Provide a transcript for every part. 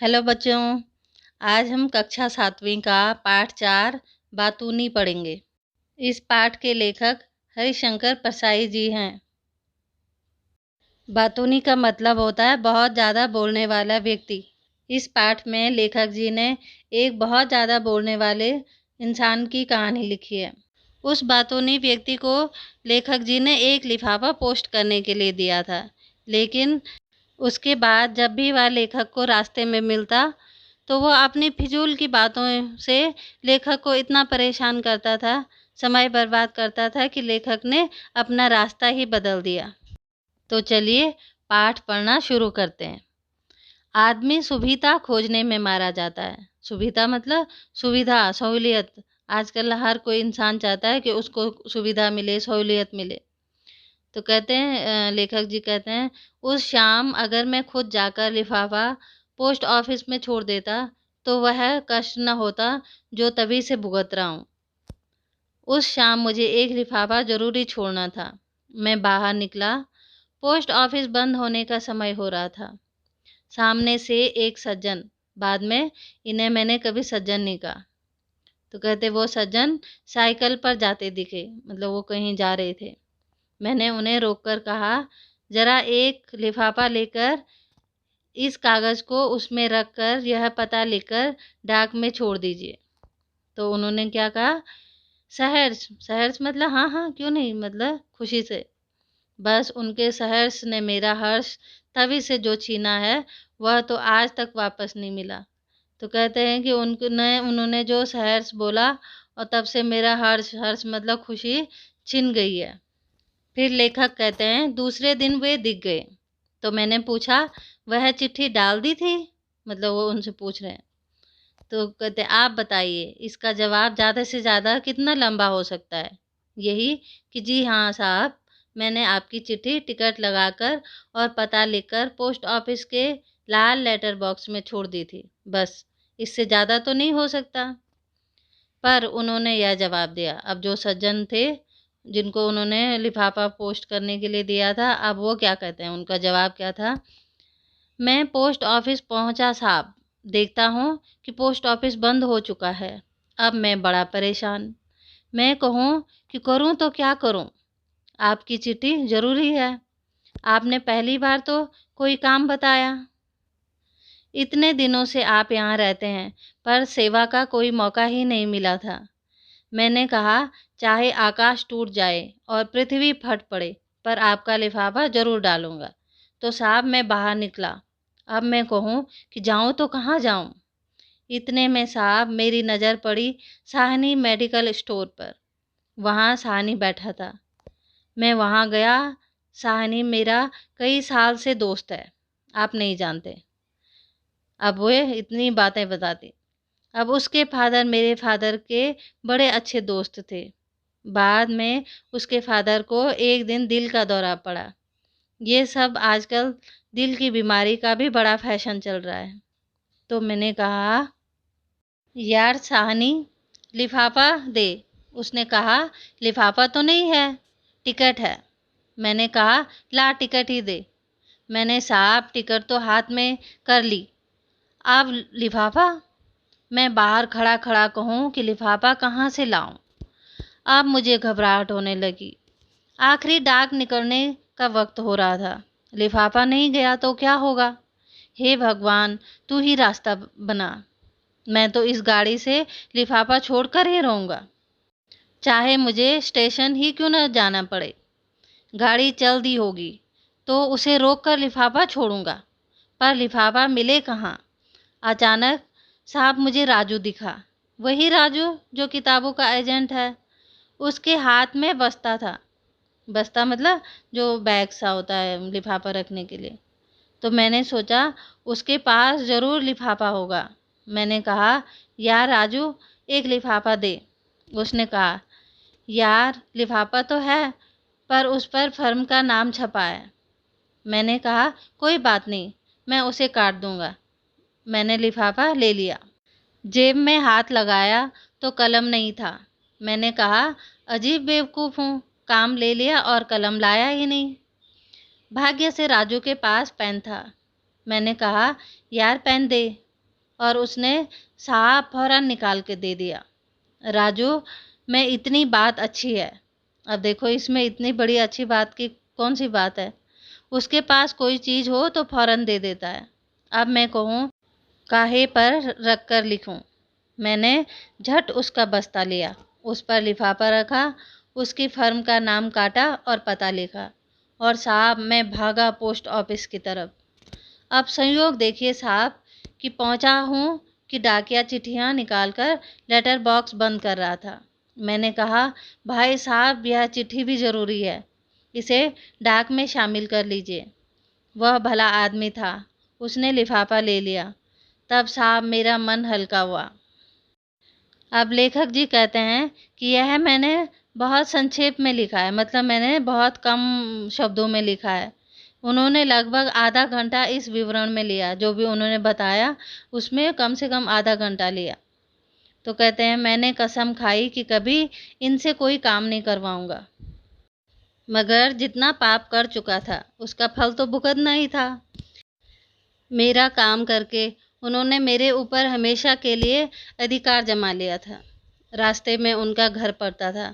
Hello बच्चों, आज हम कक्षा 7वीं का पाठ 4 बातूनी पढ़ेंगे। इस पाठ के लेखक हरिशंकर परसाई जी हैं। बातूनी का मतलब होता है बहुत ज़्यादा बोलने वाला व्यक्ति। इस पाठ में लेखक जी ने एक बहुत ज़्यादा बोलने वाले इंसान की कहानी लिखी है। उस बातूनी व्यक्ति को लेखक जी ने एक लिफाफा पोस्ट करने के लिए दिया था, लेकिन उसके बाद जब भी वह लेखक को रास्ते में मिलता तो वो अपनी फिजूल की बातों से लेखक को इतना परेशान करता था, समय बर्बाद करता था कि लेखक ने अपना रास्ता ही बदल दिया। तो चलिए पाठ पढ़ना शुरू करते हैं। आदमी सुविधा खोजने में मारा जाता है। सुविधा मतलब सुविधा, सहूलियत। आजकल हर कोई इंसान चाहता है कि उसको सुविधा मिले, सहूलियत मिले। तो कहते हैं लेखक जी कहते हैं, उस शाम अगर मैं खुद जाकर लिफाफा पोस्ट ऑफिस में छोड़ देता तो वह कष्ट न होता जो तभी से भुगत रहा हूँ। उस शाम मुझे एक लिफाफा ज़रूरी छोड़ना था। मैं बाहर निकला। पोस्ट ऑफिस बंद होने का समय हो रहा था। सामने से एक सज्जन, बाद में इन्हें मैंने कभी सज्जन नहीं कहा, तो कहते वो सज्जन साइकिल पर जाते दिखे, मतलब वो कहीं जा रहे थे। मैंने उन्हें रोककर कहा, ज़रा एक लिफाफा लेकर इस कागज़ को उसमें रख कर यह पता लिखकर डाक में छोड़ दीजिए। तो उन्होंने क्या कहा, सहर्ष। सहर्ष मतलब हाँ हाँ क्यों नहीं, मतलब खुशी से। बस उनके सहर्ष ने मेरा हर्ष तभी से जो छीना है वह तो आज तक वापस नहीं मिला। तो कहते हैं कि उन्होंने जो सहर्ष बोला और तब से मेरा हर्ष, हर्ष मतलब खुशी, छिन गई है। फिर लेखक कहते हैं, दूसरे दिन वे दिख गए। तो मैंने पूछा, वह चिट्ठी डाल दी थी? मतलब वो उनसे पूछ रहे हैं। तो कहते आप बताइए, इसका जवाब ज़्यादा से ज़्यादा कितना लंबा हो सकता है? यही कि जी हाँ साहब, मैंने आपकी चिट्ठी टिकट लगाकर और पता लिखकर पोस्ट ऑफिस के लाल लेटर बॉक्स में छोड़ दी थी। बस, इससे ज़्यादा तो नहीं हो सकता। पर उन्होंने यह जवाब दिया। अब जो सज्जन थे जिनको उन्होंने लिफाफा पोस्ट करने के लिए दिया था, अब वो क्या कहते हैं, उनका जवाब क्या था, मैं पोस्ट ऑफिस पहुंचा साहब, देखता हूँ कि पोस्ट ऑफिस बंद हो चुका है। अब मैं बड़ा परेशान। मैं कहूँ कि करूँ तो क्या करूँ? आपकी चिट्ठी ज़रूरी है। आपने पहली बार तो कोई काम बताया। इतने दिनों से आप यहाँ रहते हैं, पर सेवा का कोई मौका ही नहीं मिला था। मैंने कहा, चाहे आकाश टूट जाए और पृथ्वी फट पड़े, पर आपका लिफाफा ज़रूर डालूंगा। तो साहब मैं बाहर निकला। अब मैं कहूँ कि जाऊँ तो कहाँ जाऊँ? इतने में साहब मेरी नज़र पड़ी साहनी मेडिकल स्टोर पर। वहाँ साहनी बैठा था। मैं वहाँ गया। साहनी मेरा कई साल से दोस्त है, आप नहीं जानते। अब वो इतनी बातें बताती। अब उसके फादर मेरे फादर के बड़े अच्छे दोस्त थे। बाद में उसके फादर को एक दिन दिल का दौरा पड़ा। ये सब आजकल दिल की बीमारी का भी बड़ा फैशन चल रहा है। तो मैंने कहा, यार साहनी, लिफाफा दे। उसने कहा, लिफाफा तो नहीं है, टिकट है। मैंने कहा, ला टिकट ही दे। मैंने साहब टिकट तो हाथ में कर ली, अब लिफाफा? मैं बाहर खड़ा खड़ा कहूँ कि लिफाफा कहाँ से लाऊं? अब मुझे घबराहट होने लगी। आखिरी डाक निकलने का वक्त हो रहा था। लिफाफा नहीं गया तो क्या होगा? हे भगवान, तू ही रास्ता बना। मैं तो इस गाड़ी से लिफाफा छोड़कर ही रहूँगा, चाहे मुझे स्टेशन ही क्यों न जाना पड़े। गाड़ी चल दी होगी तो उसे रोक कर लिफाफा छोड़ूंगा, पर लिफाफा मिले कहाँ? अचानक साहब मुझे राजू दिखा। वही राजू जो किताबों का एजेंट है। उसके हाथ में बस्ता था। बस्ता मतलब जो बैग सा होता है लिफाफा रखने के लिए। तो मैंने सोचा उसके पास ज़रूर लिफाफा होगा। मैंने कहा, यार राजू, एक लिफाफा दे। उसने कहा, यार लिफाफा तो है, पर उस पर फर्म का नाम छपा है। मैंने कहा, कोई बात नहीं, मैं उसे काट दूंगा। मैंने लिफाफा ले लिया। जेब में हाथ लगाया तो कलम नहीं था। मैंने कहा, अजीब बेवकूफ़ हूँ, काम ले लिया और कलम लाया ही नहीं। भाग्य से राजू के पास पेन था। मैंने कहा, यार पेन दे। और उसने साहब फौरन निकाल के दे दिया। राजू, मैं इतनी बात अच्छी है। अब देखो इसमें इतनी बड़ी अच्छी बात की कौन सी बात है। उसके पास कोई चीज़ हो तो फौरन दे देता है। अब मैं कहूँ काहे पर रख कर लिखूँ। मैंने झट उसका बस्ता लिया, उस पर लिफाफा रखा, उसकी फर्म का नाम काटा और पता लिखा और साहब मैं भागा पोस्ट ऑफिस की तरफ। अब संयोग देखिए साहब कि पहुंचा हूँ कि डाकिया चिट्ठियाँ निकालकर लेटर बॉक्स बंद कर रहा था। मैंने कहा, भाई साहब यह चिट्ठी भी ज़रूरी है, इसे डाक में शामिल कर लीजिए। वह भला आदमी था, उसने लिफाफा ले लिया। तब साहब मेरा मन हल्का हुआ। अब लेखक जी कहते हैं कि यह मैंने बहुत संक्षेप में लिखा है, मतलब मैंने बहुत कम शब्दों में लिखा है। उन्होंने लगभग आधा घंटा इस विवरण में लिया, जो भी उन्होंने बताया उसमें कम से कम आधा घंटा लिया। तो कहते हैं मैंने कसम खाई कि कभी इनसे कोई काम नहीं करवाऊंगा, मगर जितना पाप कर चुका था उसका फल तो भुगतना ही था। मेरा काम करके उन्होंने मेरे ऊपर हमेशा के लिए अधिकार जमा लिया था। रास्ते में उनका घर पड़ता था,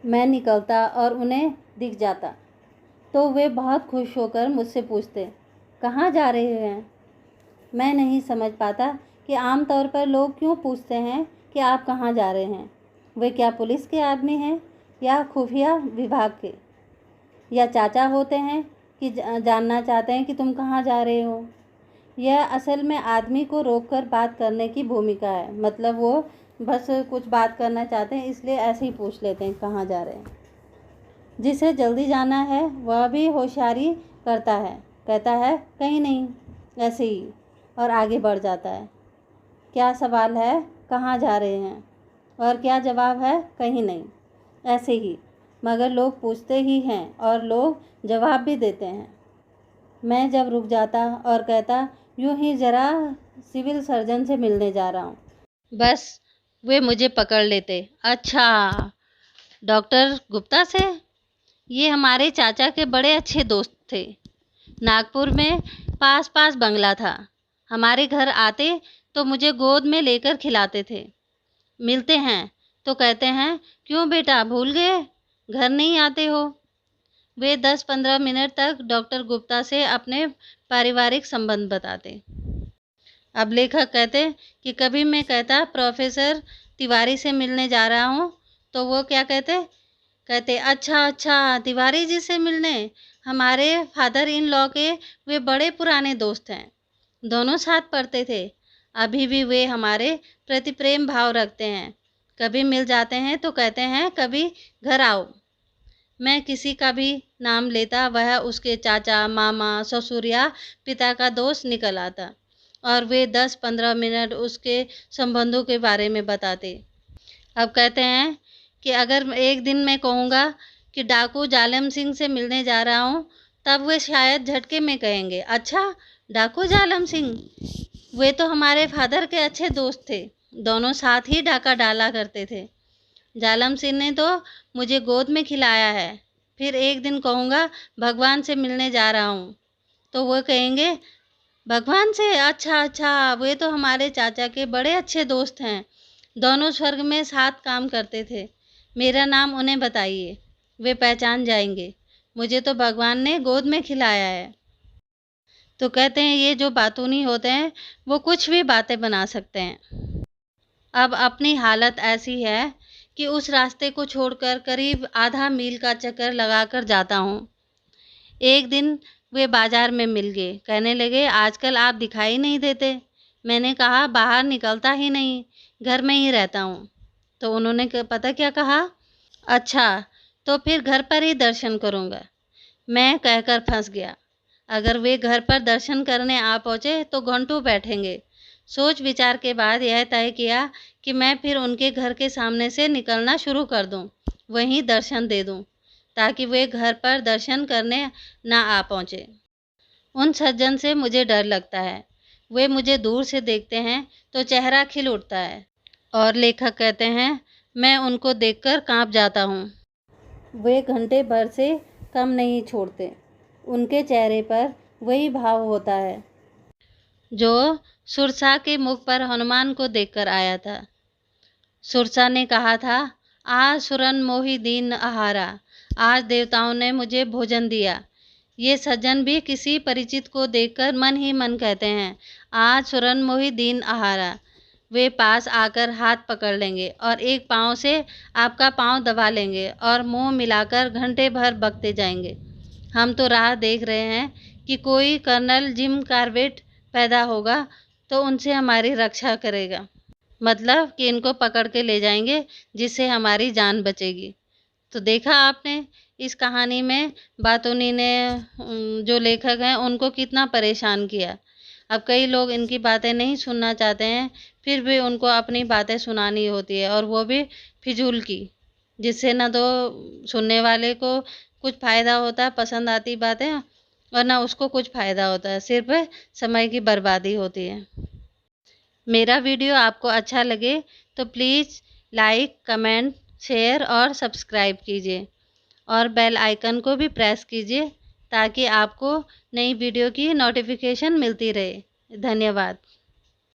मैं निकलता और उन्हें दिख जाता तो वे बहुत खुश होकर मुझसे पूछते, कहाँ जा रहे हैं। मैं नहीं समझ पाता कि आमतौर पर लोग क्यों पूछते हैं कि आप कहाँ जा रहे हैं। वे क्या पुलिस के आदमी हैं या खुफिया विभाग के, या चाचा होते हैं कि जानना चाहते हैं कि तुम कहाँ जा रहे हो। यह असल में आदमी को रोककर बात करने की भूमिका है, मतलब वो बस कुछ बात करना चाहते हैं इसलिए ऐसे ही पूछ लेते हैं कहाँ जा रहे हैं। जिसे जल्दी जाना है वह भी होशियारी करता है, कहता है कहीं नहीं, ऐसे ही, और आगे बढ़ जाता है। क्या सवाल है, कहाँ जा रहे हैं, और क्या जवाब है, कहीं नहीं, ऐसे ही। मगर लोग पूछते ही हैं और लोग जवाब भी देते हैं। मैं जब रुक जाता और कहता यूं ही ज़रा सिविल सर्जन से मिलने जा रहा हूँ, बस वे मुझे पकड़ लेते। अच्छा, डॉक्टर गुप्ता से? ये हमारे चाचा के बड़े अच्छे दोस्त थे। नागपुर में पास पास बंगला था। हमारे घर आते तो मुझे गोद में लेकर खिलाते थे। मिलते हैं तो कहते हैं क्यों बेटा भूल गए, घर नहीं आते हो। वे 10-15 मिनट तक डॉक्टर गुप्ता से अपने पारिवारिक संबंध बताते। अब लेखक कहते कि कभी मैं कहता प्रोफेसर तिवारी से मिलने जा रहा हूँ तो वो क्या कहते अच्छा अच्छा तिवारी जी से मिलने, हमारे फादर इन लॉ के वे बड़े पुराने दोस्त हैं, दोनों साथ पढ़ते थे, अभी भी वे हमारे प्रति प्रेम भाव रखते हैं। कभी मिल जाते हैं तो कहते हैं कभी घर आओ। मैं किसी का भी नाम लेता वह उसके चाचा, मामा, ससुर या पिता का दोस्त निकल आता और वे 10-15 मिनट उसके संबंधों के बारे में बताते। अब कहते हैं कि अगर एक दिन मैं कहूँगा कि डाकू जालम सिंह से मिलने जा रहा हूँ, तब वे शायद झटके में कहेंगे, अच्छा डाकू जालम सिंह, वे तो हमारे फादर के अच्छे दोस्त थे, दोनों साथ ही डाका डाला करते थे। जालम सिंह ने तो मुझे गोद में खिलाया है। फिर एक दिन कहूँगा भगवान से मिलने जा रहा हूँ, तो वो कहेंगे भगवान से, अच्छा अच्छा, वे तो हमारे चाचा के बड़े अच्छे दोस्त हैं, दोनों स्वर्ग में साथ काम करते थे। मेरा नाम उन्हें बताइए, वे पहचान जाएंगे, मुझे तो भगवान ने गोद में खिलाया है। तो कहते हैं ये जो बातूनी होते हैं वो कुछ भी बातें बना सकते हैं। अब अपनी हालत ऐसी है कि उस रास्ते को छोड़कर करीब आधा मील का चक्कर लगाकर जाता हूँ। एक दिन वे बाजार में मिल गए, कहने लगे आजकल आप दिखाई नहीं देते। मैंने कहा बाहर निकलता ही नहीं, घर में ही रहता हूँ। तो उन्होंने पता क्या कहा, अच्छा तो फिर घर पर ही दर्शन करूँगा। मैं कहकर फंस गया। अगर वे घर पर दर्शन करने आ पहुँचे तो घंटों बैठेंगे। सोच विचार के बाद यह तय किया कि मैं फिर उनके घर के सामने से निकलना शुरू कर दूं, वहीं दर्शन दे दूं, ताकि वे घर पर दर्शन करने ना आ पहुँचे। उन सज्जन से मुझे डर लगता है, वे मुझे दूर से देखते हैं तो चेहरा खिल उठता है। और लेखक कहते हैं मैं उनको देखकर कांप जाता हूँ। वे घंटे भर से कम नहीं छोड़ते, उनके चेहरे पर वही भाव होता है जो सुरसा के मुख पर हनुमान को देखकर आया था। सुरसा ने कहा था, आज सुरन मोहि दीन आहारा, आज देवताओं ने मुझे भोजन दिया। ये सज्जन भी किसी परिचित को देखकर मन ही मन कहते हैं, आज सुरन मोहि दीन आहारा। वे पास आकर हाथ पकड़ लेंगे और एक पाँव से आपका पाँव दबा लेंगे और मुंह मिलाकर घंटे भर बकते जाएंगे। हम तो राह देख रहे हैं कि कोई कर्नल जिम कॉर्बेट पैदा होगा तो उनसे हमारी रक्षा करेगा। मतलब कि इनको पकड़ के ले जाएंगे जिससे हमारी जान बचेगी। तो देखा आपने इस कहानी में बातूनी ने जो लेखक हैं उनको कितना परेशान किया। अब कई लोग इनकी बातें नहीं सुनना चाहते हैं, फिर भी उनको अपनी बातें सुनानी होती है और वो भी फिजूल की, जिससे ना तो सुनने वाले को कुछ फ़ायदा होता है, पसंद आती बातें, और ना उसको कुछ फ़ायदा होता है, सिर्फ समय की बर्बादी होती है। मेरा वीडियो आपको अच्छा लगे तो प्लीज़ लाइक, कमेंट, शेयर और सब्सक्राइब कीजिए और बेल आइकन को भी प्रेस कीजिए ताकि आपको नई वीडियो की नोटिफिकेशन मिलती रहे। धन्यवाद।